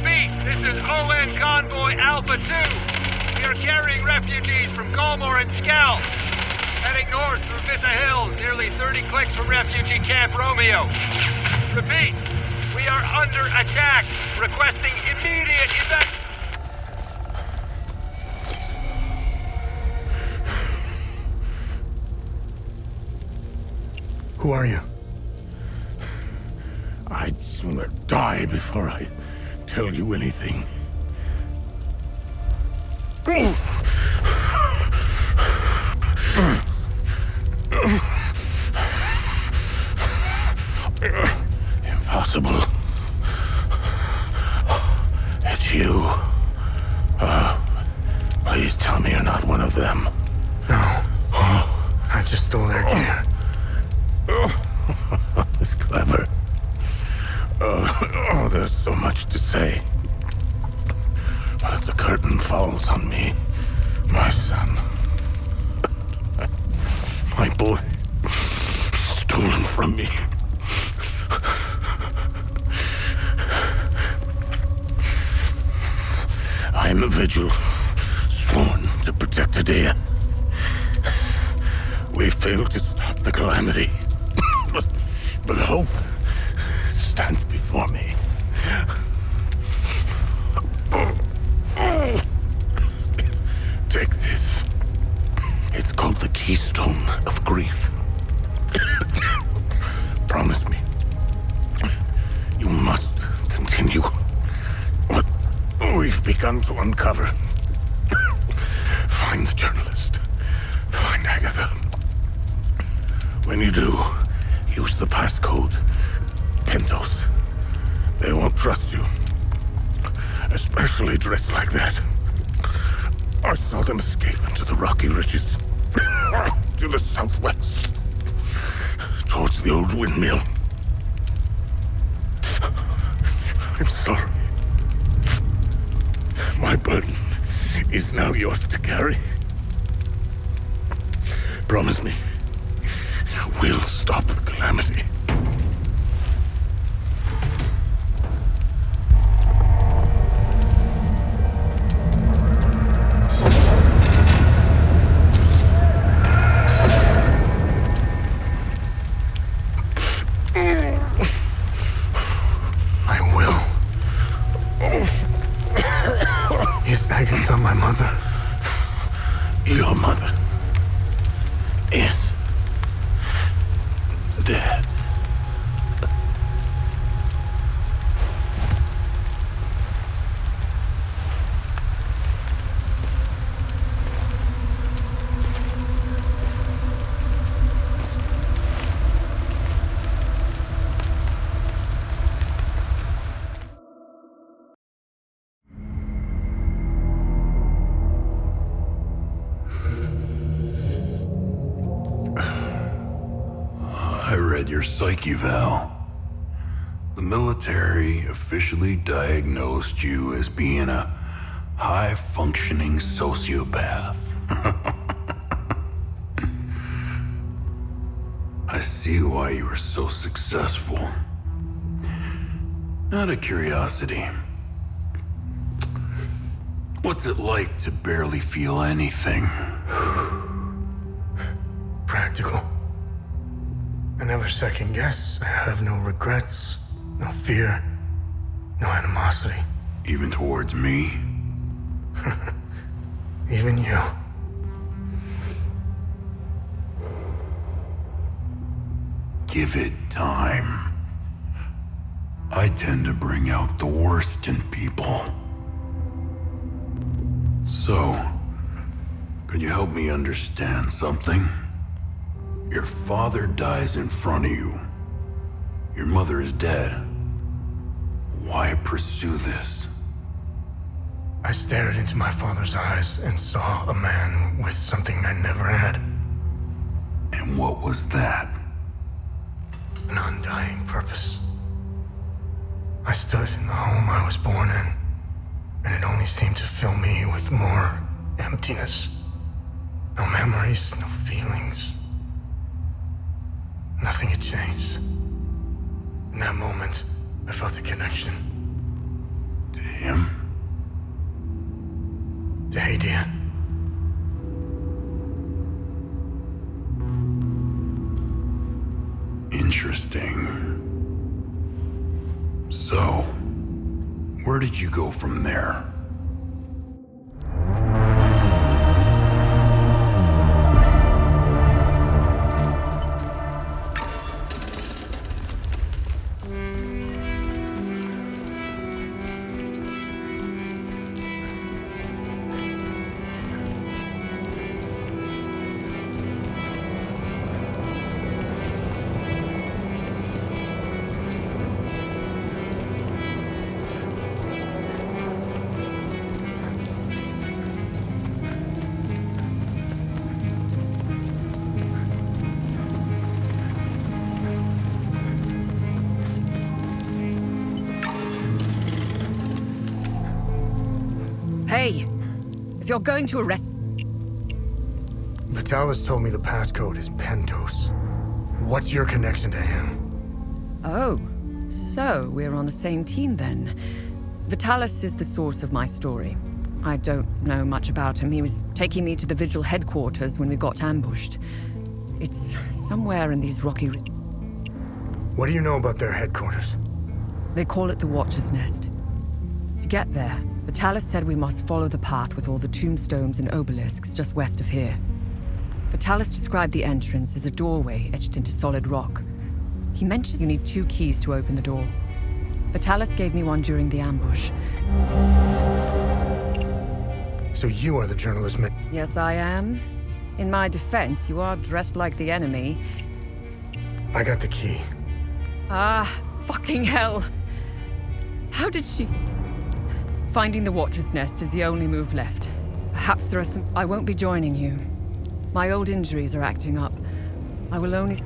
Repeat, this is ON Convoy Alpha 2. We are carrying refugees from Galmore and Scal. Heading north through Vista Hills, nearly 30 clicks from refugee Camp Romeo. Repeat, we are under attack. Requesting immediate evac... Who are you? I'd sooner die before I tell you anything. Impossible. It's you. Please tell me you're not one of them. No. I just stole their gear. It's clever. There's so much to say. But the curtain falls on me, my son. My boy, stolen from me. I am a vigil, sworn to protect Adea. We failed to stop the calamity, but hope stands before me. Take this. It's called the Keystone of Grief. Promise me, you must continue what we've begun to uncover. Find the journalist. Find Agatha. When you do, use the passcode Pentos. They won't trust you, especially dressed like that. I saw them escape into the rocky ridges to the southwest, towards the old windmill. I'm sorry. My burden is now yours to carry. Promise me, we'll stop the calamity. Is Agatha my mother? Your mother is dead. I read your psych eval. The military officially diagnosed you as being a high-functioning sociopath. I see why you were so successful. Out of curiosity, what's it like to barely feel anything? Practical. I never second guess. I have no regrets, no fear, no animosity. Even towards me? Even you. Give it time. I tend to bring out the worst in people. So, could you help me understand something? Your father dies in front of you. Your mother is dead. Why pursue this? I stared into my father's eyes and saw a man with something I never had. And what was that? An undying purpose. I stood in the home I was born in, and it only seemed to fill me with more emptiness. No memories, no feelings. Nothing had changed. In that moment, I felt a connection to Him? To Hadia. Interesting. So, where did you go from there? Hey, if you're going to arrest... Vitalis told me the passcode is Pentos. What's your connection to him? Oh, so we're on the same team then. Vitalis is the source of my story. I don't know much about him. He was taking me to the Vigil headquarters when we got ambushed. It's somewhere in these rocky... What do you know about their headquarters? They call it the Watcher's Nest. To get there, Vitalis said we must follow the path with all the tombstones and obelisks just west of here. Vitalis described the entrance as a doorway etched into solid rock. He mentioned you need 2 keys to open the door. Vitalis gave me one during the ambush. So you are the journalist Yes, I am. In my defense, you are dressed like the enemy. I got the key. Ah, fucking hell. How did she... Finding the Watcher's Nest is the only move left. Perhaps there are some... I won't be joining you. My old injuries are acting up. I will only...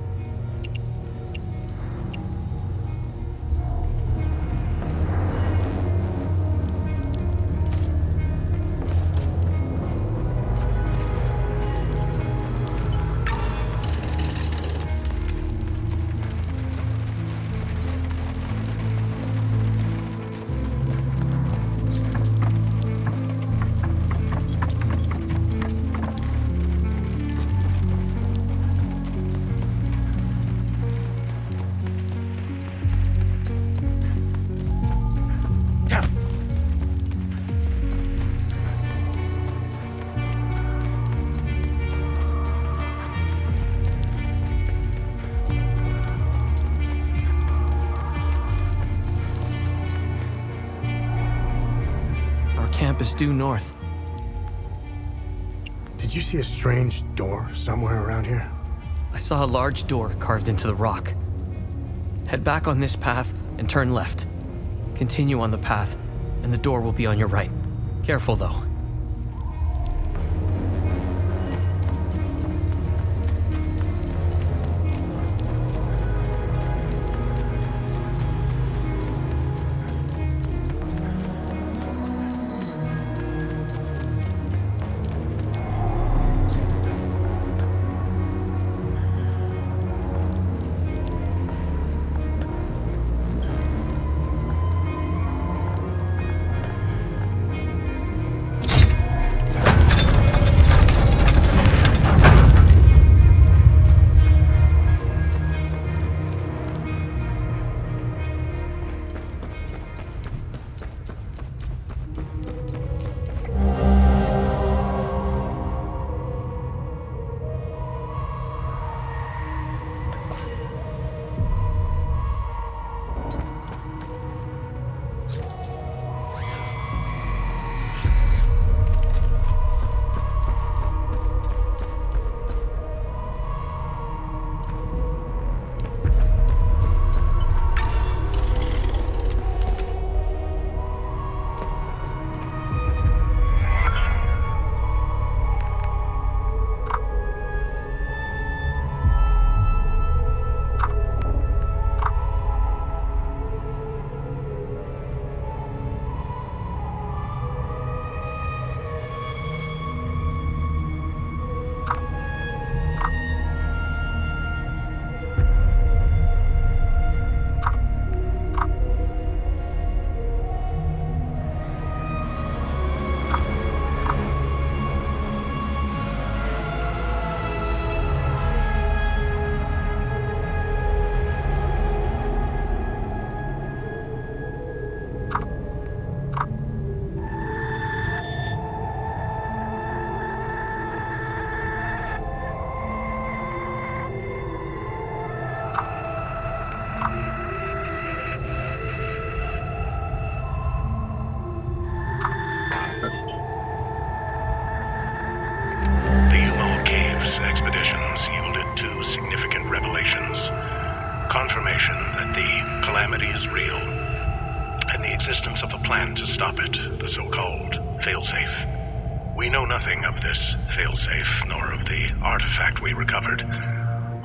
Camp is due north. Did you see a strange door somewhere around here? I saw a large door carved into the rock. Head back on this path and turn left. Continue on the path, and the door will be on your right. Careful, though. Thalos expeditions yielded two significant revelations. Confirmation that the calamity is real, and the existence of a plan to stop it, the so-called failsafe. We know nothing of this failsafe, nor of the artifact we recovered.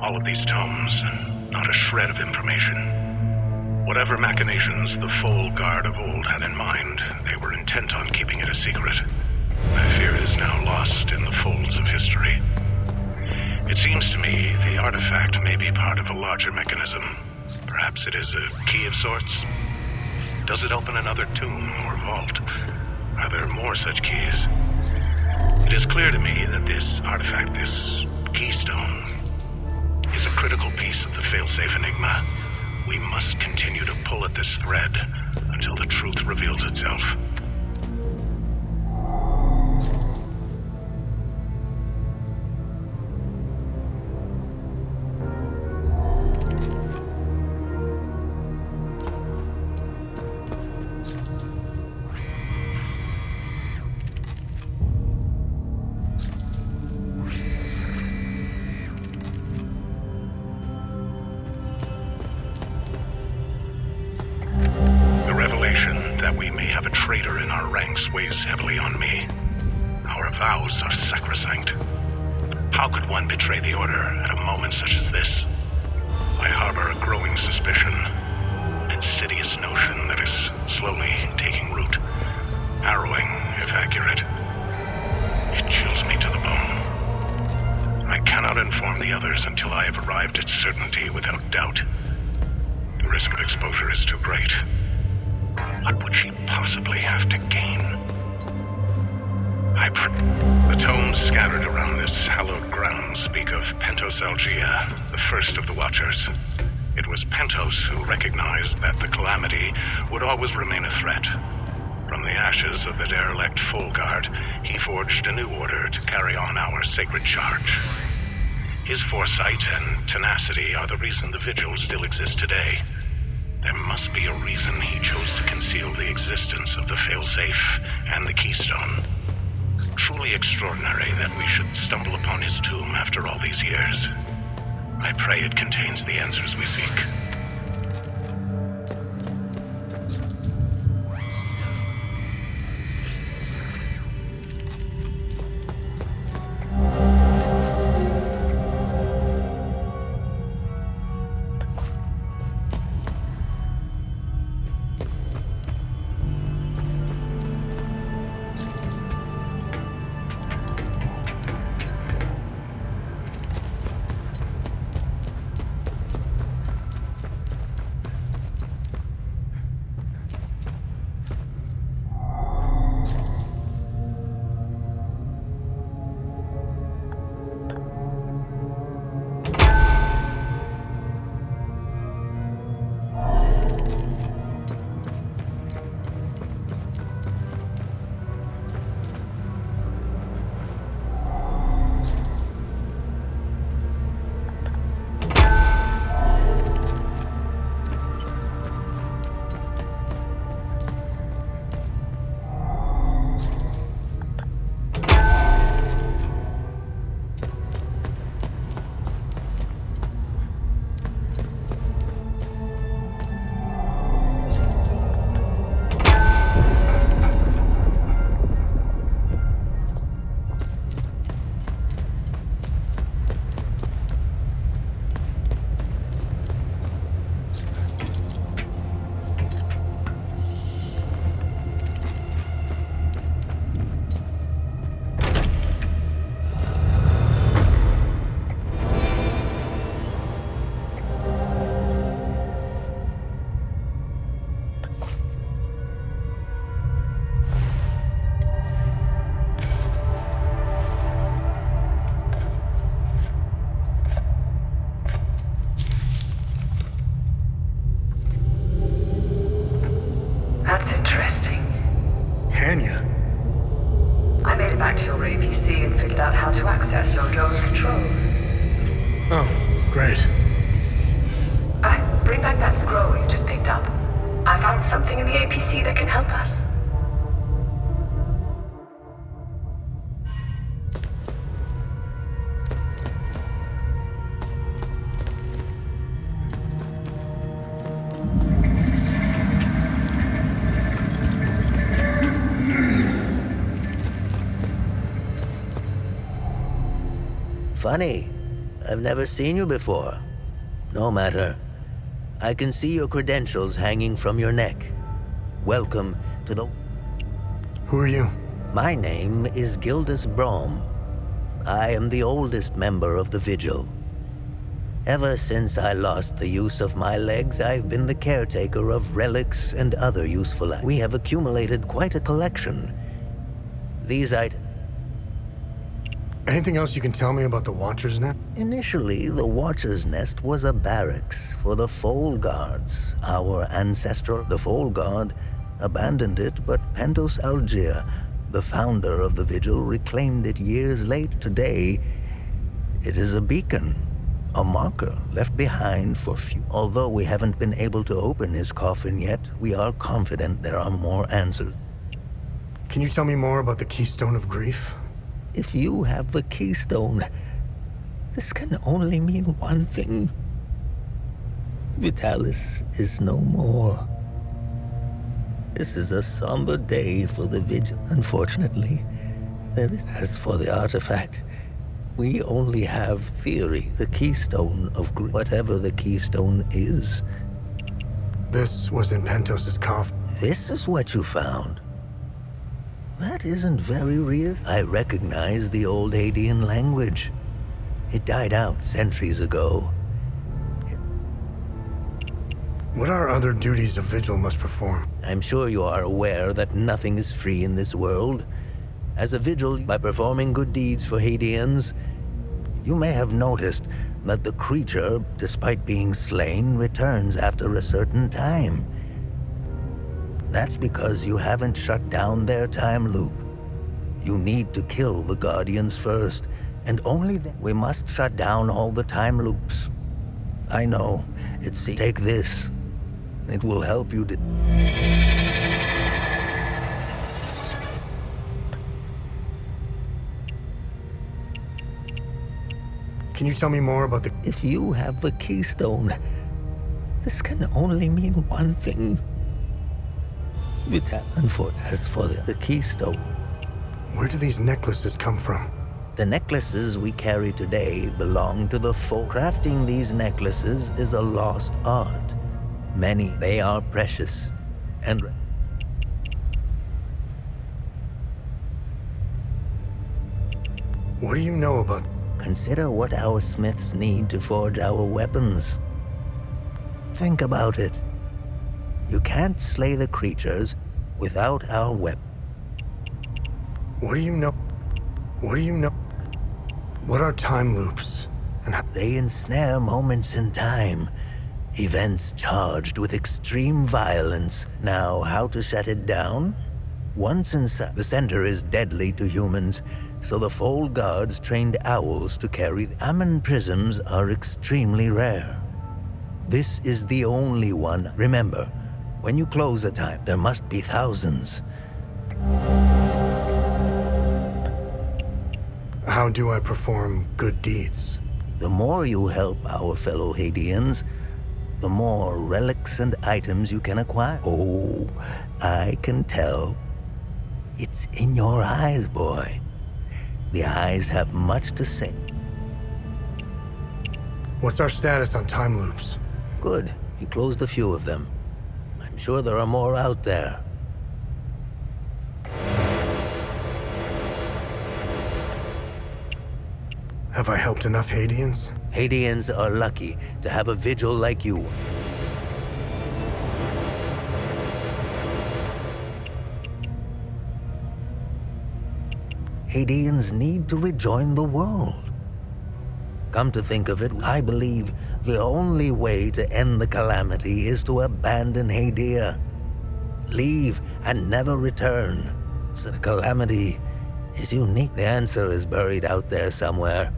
All of these tomes, not a shred of information. Whatever machinations the Foal Guard of old had in mind, they were intent on keeping it a secret. My fear is now lost in the folds of history. It seems to me the artifact may be part of a larger mechanism. Perhaps it is a key of sorts? Does it open another tomb or vault? Are there more such keys? It is clear to me that this artifact, this keystone, is a critical piece of the failsafe enigma. We must continue to pull at this thread until the truth reveals itself. That we may have a traitor in our ranks weighs heavily on me. Our vows are sacrosanct. How could one betray the Order at a moment such as this? I harbor a growing suspicion, an insidious notion that is slowly taking root. Harrowing, if accurate. It chills me to the bone. I cannot inform the others until I have arrived at certainty without doubt. The risk of exposure is too great. What would she possibly have to gain? The tomes scattered around this hallowed ground speak of Pentosalgia, the first of the Watchers. It was Pentos who recognized that the calamity would always remain a threat. From the ashes of the derelict Foal Guard, he forged a new order to carry on our sacred charge. His foresight and tenacity are the reason the Vigil still exists today. There must be a reason he chose to conceal the existence of the failsafe and the keystone. Truly extraordinary that we should stumble upon his tomb after all these years. I pray it contains the answers we seek. Great. Bring back that scroll you just picked up. I found something in the APC that can help us. Funny. I've never seen you before. No matter. I can see your credentials hanging from your neck. Welcome to the... Who are you? My name is Gildas Brom. I am the oldest member of the Vigil. Ever since I lost the use of my legs, I've been the caretaker of relics and other useful items. We have accumulated quite a collection. These items... Anything else you can tell me about the Watcher's Nest? Initially, the Watcher's Nest was a barracks for the Foal Guards, our ancestral... The Foal Guard abandoned it, but Pentos Algier, the founder of the Vigil, reclaimed it years late. Today, it is a beacon, a marker left behind for few. Although we haven't been able to open his coffin yet, we are confident there are more answers. Can you tell me more about the Keystone of Grief? If you have the keystone, this can only mean one thing. Vitalis is no more. This is a somber day for the Vigil. Unfortunately, there is... As for the artifact, we only have theory. The Keystone of Grief, whatever the Keystone is. This was in Pentos's coffin. This is what you found. That isn't very real. I recognize the old Hadean language. It died out centuries ago. What are other duties a Vigil must perform? I'm sure you are aware that nothing is free in this world. As a Vigil, by performing good deeds for Hadeans, you may have noticed that the creature, despite being slain, returns after a certain time. That's because you haven't shut down their time loop. You need to kill the Guardians first, and only then. We must shut down all the time loops. I know, it's... Take this. It will help you Can you tell me more about the... If you have the keystone, this can only mean one thing. As for the keystone... Where do these necklaces come from? The necklaces we carry today belong to the Foal. Crafting these necklaces is a lost art. They are precious, and... What do you know about... Consider what our smiths need to forge our weapons. Think about it. You can't slay the creatures without our weapon. What do you know? What do you know? What are time loops? And how... They ensnare moments in time. Events charged with extreme violence. Now, how to shut it down? Once inside, the center is deadly to humans, so the Foal Guards trained owls to carry... Ammon prisms are extremely rare. This is the only one. Remember, when you close a time, there must be thousands. How do I perform good deeds? The more you help our fellow Hadeans, the more relics and items you can acquire. Oh, I can tell. It's in your eyes, boy. The eyes have much to say. What's our status on time loops? Good. You closed a few of them. I'm sure there are more out there. Have I helped enough Hadeans? Hadeans are lucky to have a Vigil like you. Hadeans need to rejoin the world. Come to think of it, I believe the only way to end the calamity is to abandon Hadea. Leave and never return. So the calamity is unique. The answer is buried out there somewhere.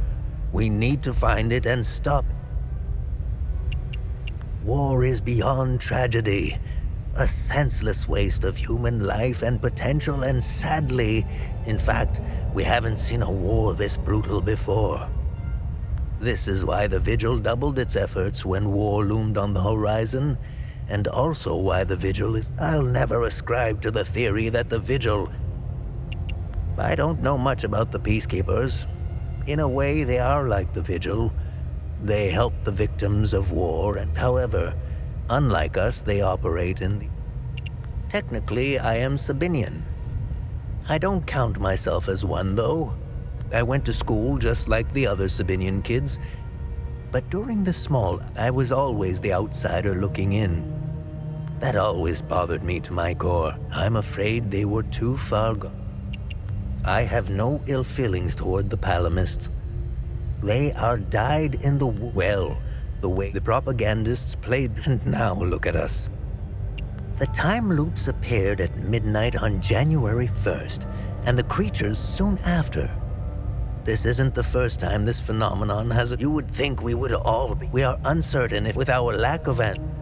We need to find it and stop it. War is beyond tragedy. A senseless waste of human life and potential, and sadly, in fact, we haven't seen a war this brutal before. This is why the Vigil doubled its efforts when war loomed on the horizon, and also why the Vigil is... I'll never ascribe to the theory that the Vigil... I don't know much about the Peacekeepers. In a way, they are like the Vigil. They help the victims of war, and however, unlike us, they operate in the... Technically, I am Sabinian. I don't count myself as one, though. I went to school just like the other Sabinian kids, but during the small, I was always the outsider looking in. That always bothered me to my core. I'm afraid they were too far gone. I have no ill feelings toward the Palamists. They are dyed in the well, the way the propagandists played, and now look at us. The time loops appeared at midnight on January 1st, and the creatures soon after. This isn't the first time this phenomenon has... You would think we would all be... We are uncertain if with our lack of an...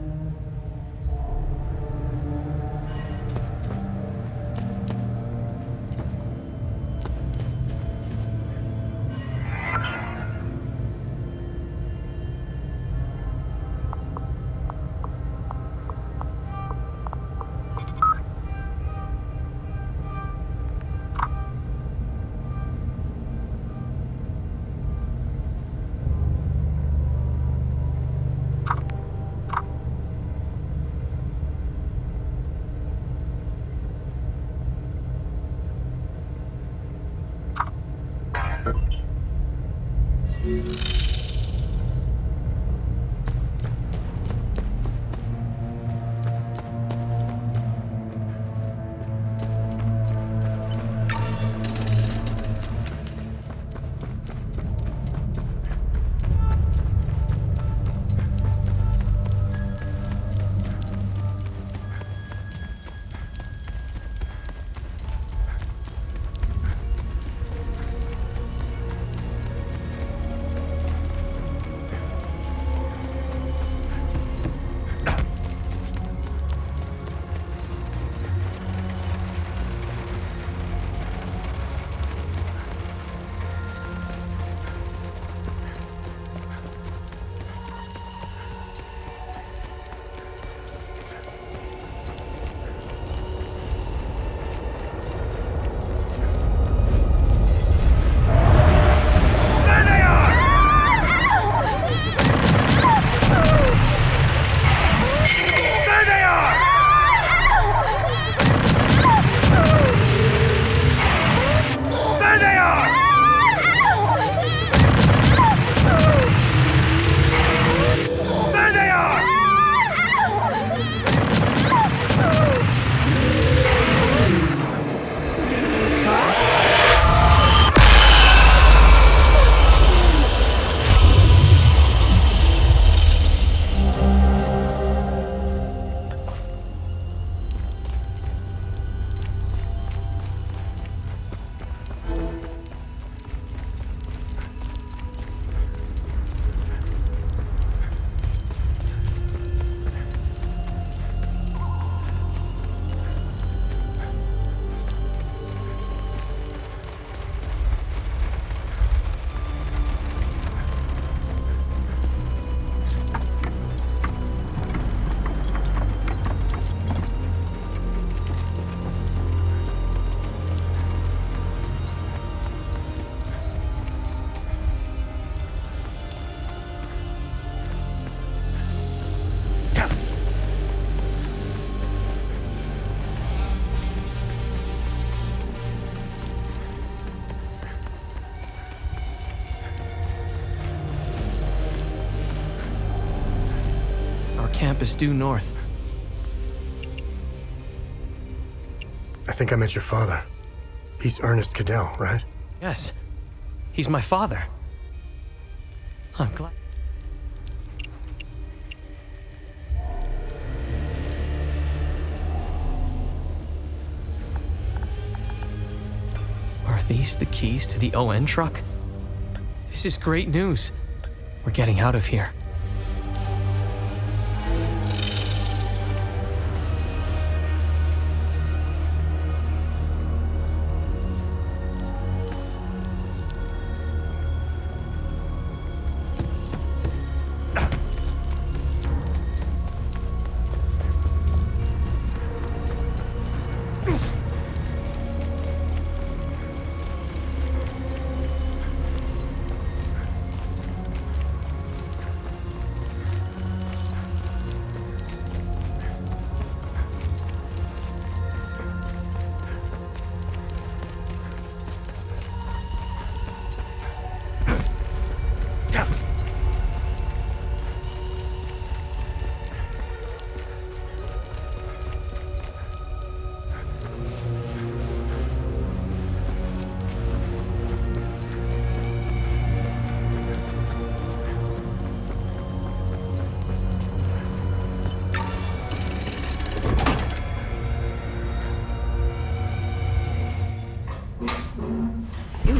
Camp is due north. I think I met your father. He's Ernest Cadell, right? Yes. He's my father. I'm glad. Are these the keys to the ON truck? This is great news. We're getting out of here.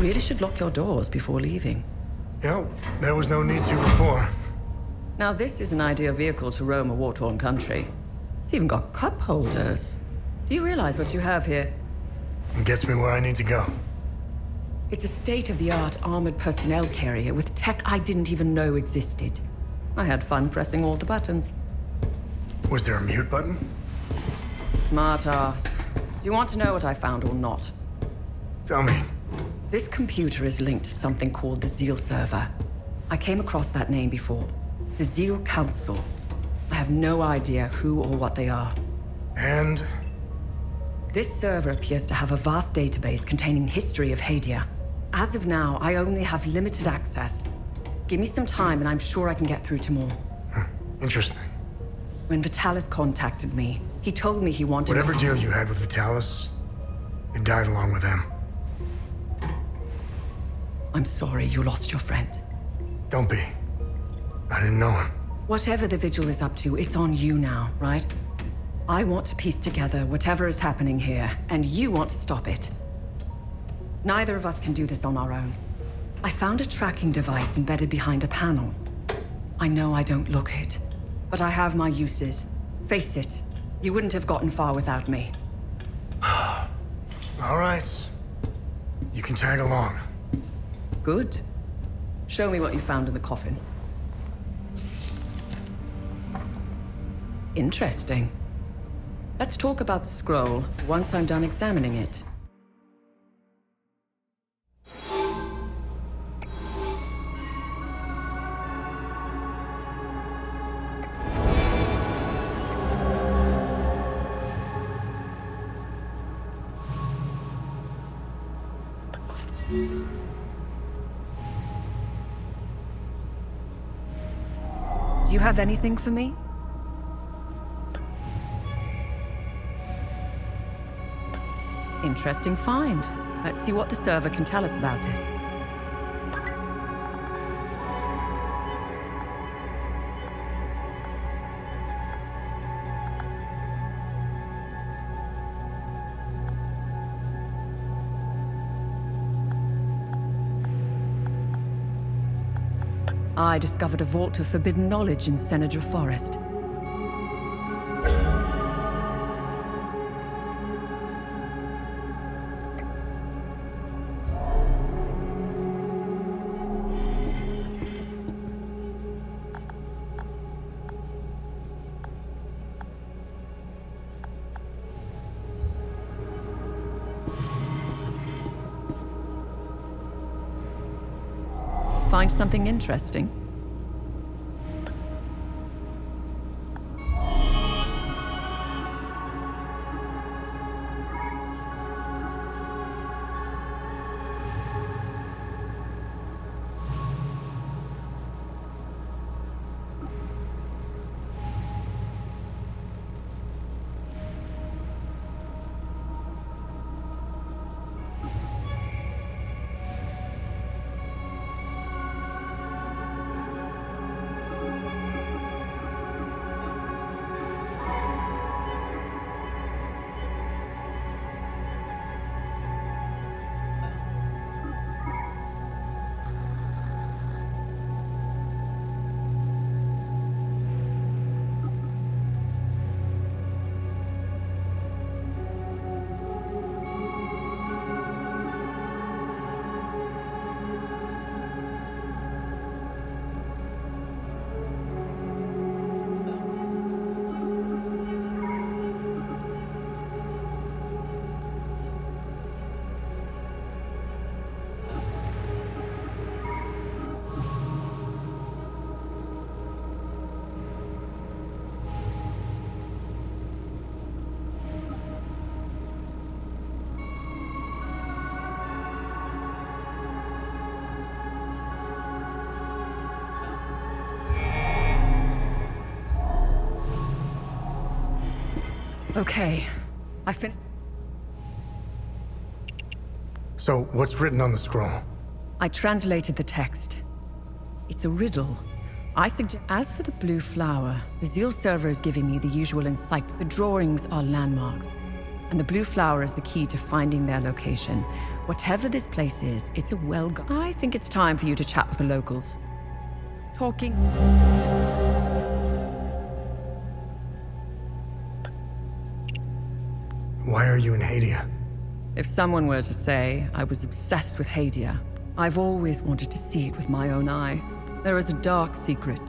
really should lock your doors before leaving. Yeah, there was no need to before. Now, this is an ideal vehicle to roam a war-torn country. It's even got cup holders. Do you realize what you have here? It gets me where I need to go. It's a state-of-the-art armored personnel carrier with tech I didn't even know existed. I had fun pressing all the buttons. Was there a mute button? Smart ass. Do you want to know what I found or not? Tell me. This computer is linked to something called the Zeal server. I came across that name before. The Zeal Council. I have no idea who or what they are. And? This server appears to have a vast database containing history of Hadia. As of now, I only have limited access. Give me some time and I'm sure I can get through to more. Interesting. When Vitalis contacted me, he told me he wanted... Whatever deal you had with Vitalis, it died along with him. I'm sorry you lost your friend. Don't be. I didn't know him. Whatever the Vigil is up to, it's on you now, right? I want to piece together whatever is happening here, and you want to stop it. Neither of us can do this on our own. I found a tracking device embedded behind a panel. I know I don't look it, but I have my uses. Face it, you wouldn't have gotten far without me. All right. You can tag along. Good. Show me what you found in the coffin. Interesting. Let's talk about the scroll once I'm done examining it. Do you have anything for me? Interesting find. Let's see what the server can tell us about it. I discovered a vault of forbidden knowledge in Senator Forest. Find something interesting? Okay, I finished. So, what's written on the scroll? I translated the text. It's a riddle. I suggest. As for the blue flower, the Zeal server is giving me the usual insight. The drawings are landmarks, and the blue flower is the key to finding their location. Whatever this place is, it's a I think it's time for you to chat with the locals. Talking... Why are you in Hadia? If someone were to say I was obsessed with Hadia, I've always wanted to see it with my own eye. There is a dark secret.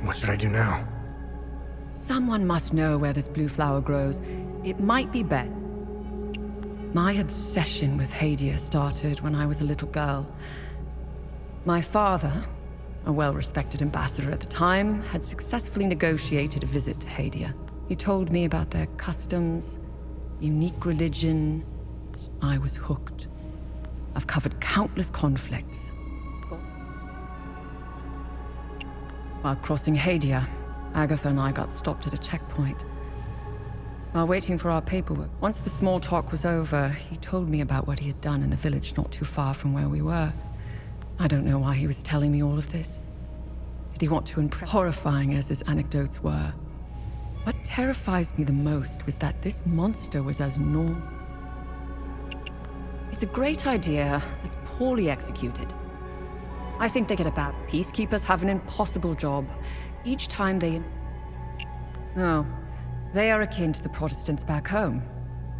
What should I do now? Someone must know where this blue flower grows. It might be Beth. My obsession with Hadia started when I was a little girl. My father, a well-respected ambassador at the time, had successfully negotiated a visit to Hadia. He told me about their customs, unique religion. I was hooked. I've covered countless conflicts. While crossing Hadia, Agatha and I got stopped at a checkpoint. While waiting for our paperwork, once the small talk was over, he told me about what he had done in the village not too far from where we were. I don't know why he was telling me all of this. Did he want to impress? Horrifying as his anecdotes were. What terrifies me the most was that this monster was as normal. It's a great idea that's poorly executed. I think they get a bad. Peacekeepers have an impossible job. Each time they... No, they are akin to the Protestants back home.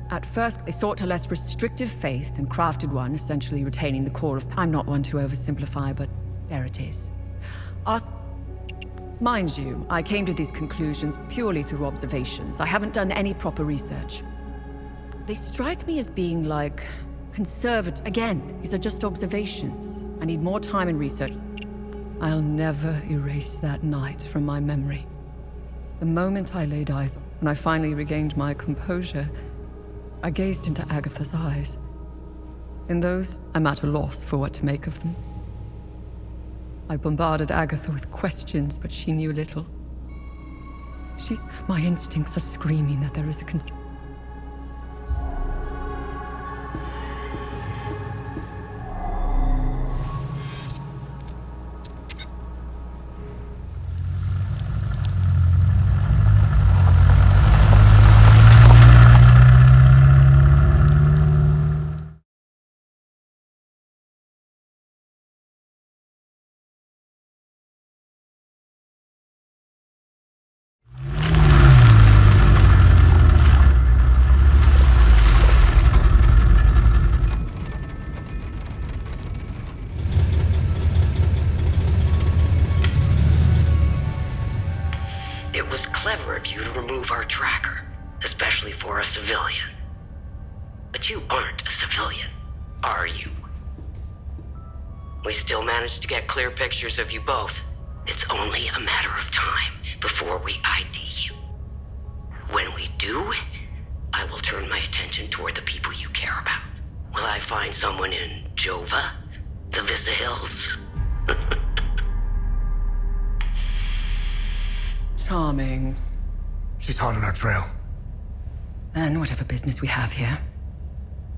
At first, they sought a less restrictive faith and crafted one, essentially retaining the core of... I'm not one to oversimplify, but there it is. Mind you, I came to these conclusions purely through observations. I haven't done any proper research. They strike me as being like... conservative. Again, these are just observations. I need more time and research. I'll never erase that night from my memory. The moment I laid eyes on, when I finally regained my composure, I gazed into Agatha's eyes. In those, I'm at a loss for what to make of them. I bombarded Agatha with questions, but she knew little. My instincts are screaming that there is a It was clever of you to remove our tracker, especially for a civilian. But you aren't a civilian, are you? We still managed to get clear pictures of you both. It's only a matter of time before we ID you. When we do, I will turn my attention toward the people you care about. Will I find someone in Jova? The Vista Hills? Charming. She's hot on our trail. Then whatever business we have here,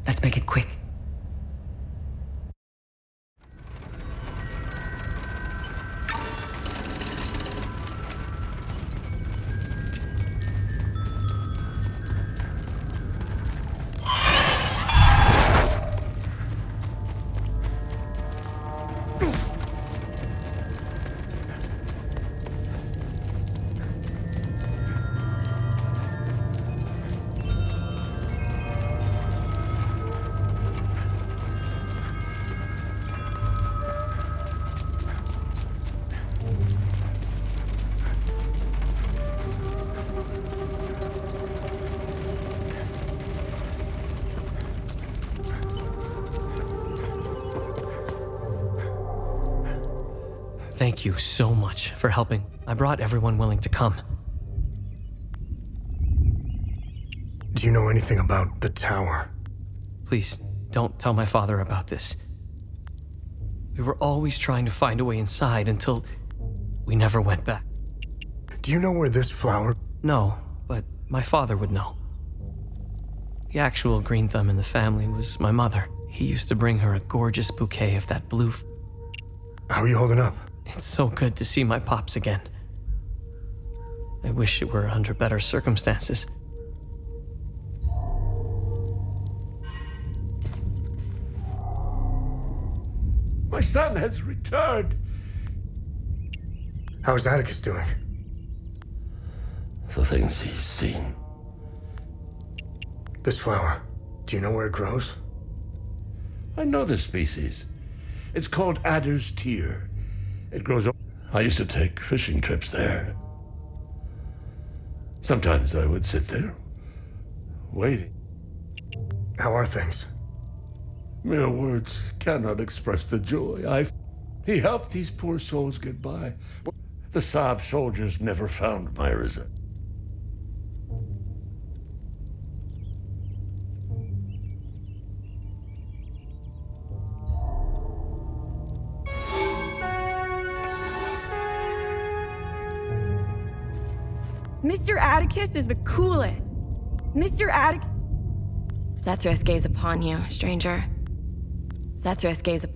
let's make it quick. Thank you so much for helping. I brought everyone willing to come. Do you know anything about the tower? Please, don't tell my father about this. We were always trying to find a way inside until we never went back. Do you know where this flower... No, but my father would know. The actual green thumb in the family was my mother. He used to bring her a gorgeous bouquet of that blue... How are you holding up? It's so good to see my pops again. I wish it were under better circumstances. My son has returned. How's Atticus doing? The things he's seen. This flower, do you know where it grows? I know the species. It's called adder's tear. It grows up. I used to take fishing trips there. Sometimes I would sit there, waiting. How are things? Mere words cannot express the joy He helped these poor souls get by. The Saab soldiers never found my result. Mr. Atticus is the coolest. Mr. Atticus. Sethris gaze upon you, stranger. Sethris gaze.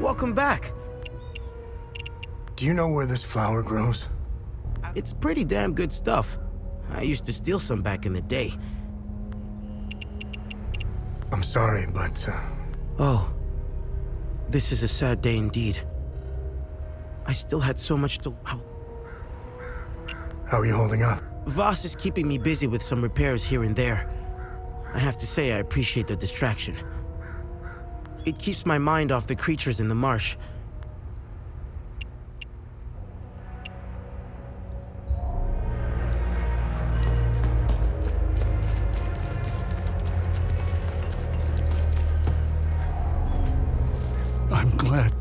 Welcome back. Do you know where this flower grows? It's pretty damn good stuff. I used to steal some back in the day. I'm sorry, but, Oh. This is a sad day indeed. I still had so much to... How are you holding up? Voss is keeping me busy with some repairs here and there. I have to say I appreciate the distraction. It keeps my mind off the creatures in the marsh. I'm glad.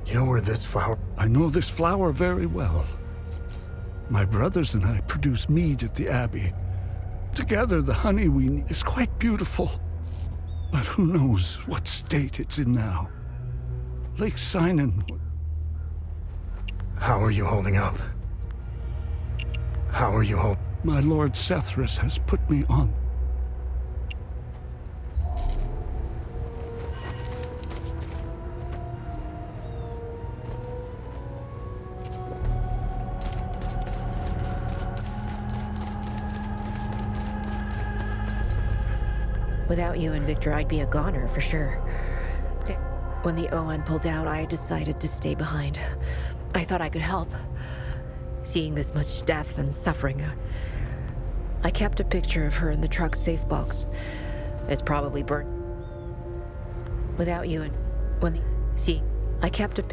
You know where this flower... I know this flower very well. My brothers and I produce mead at the Abbey. Together, the honey we need is quite beautiful. But who knows what state it's in now. Lake Sinan... How are you holding up? How are you holding... My Lord Sethris has put me on. Without you and Victor, I'd be a goner for sure. When the Oan pulled out, I decided to stay behind. I thought I could help. Seeing this much death and suffering, I kept a picture of her in the truck's safe box. It's probably burnt. Without you and when the... See, I kept a...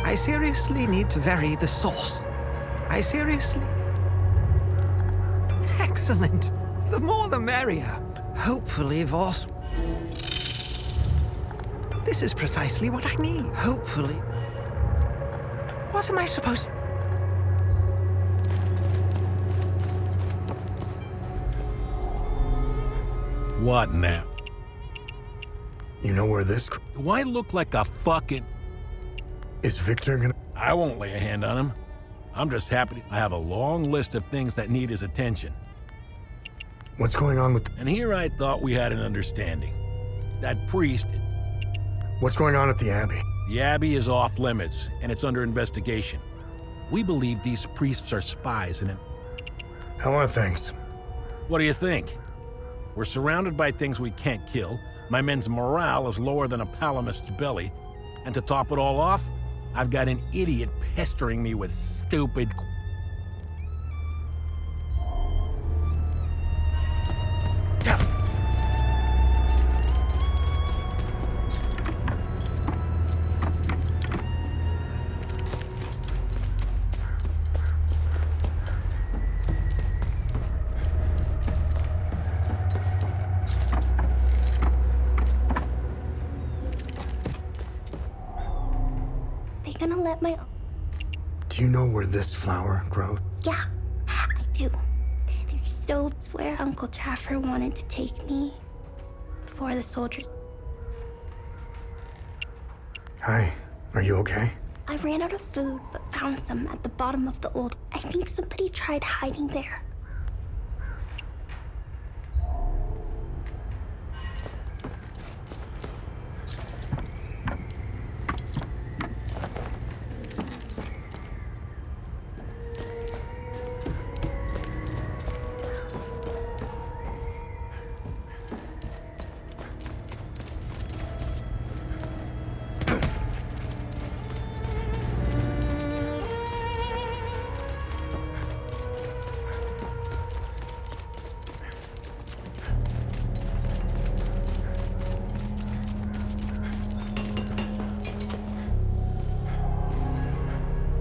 I seriously need to vary the sauce. I seriously... Excellent. The more the merrier. Hopefully, Voss... This is precisely what I need. Hopefully. What am I supposed... What now? You know where this... Do I look like a fucking... Is Victor gonna... I won't lay a hand on him. I'm just happy I have a long list of things that need his attention. What's going on with... And here I thought we had an understanding. That priest... What's going on at the Abbey? The Abbey is off limits, and it's under investigation. We believe these priests are spies and... How are things? What do you think? We're surrounded by things we can't kill. My men's morale is lower than a palamist's belly. And to top it all off, I've got an idiot pestering me with stupid... Gonna let my... Do you know where this flower grows? Yeah, I do. There's stoves where Uncle Jaffer wanted to take me before the soldiers... Hi, are you okay? I ran out of food, but found some at the bottom of the old... I think somebody tried hiding there.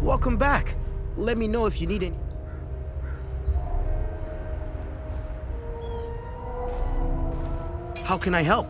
Welcome back. Let me know if you need any... How can I help?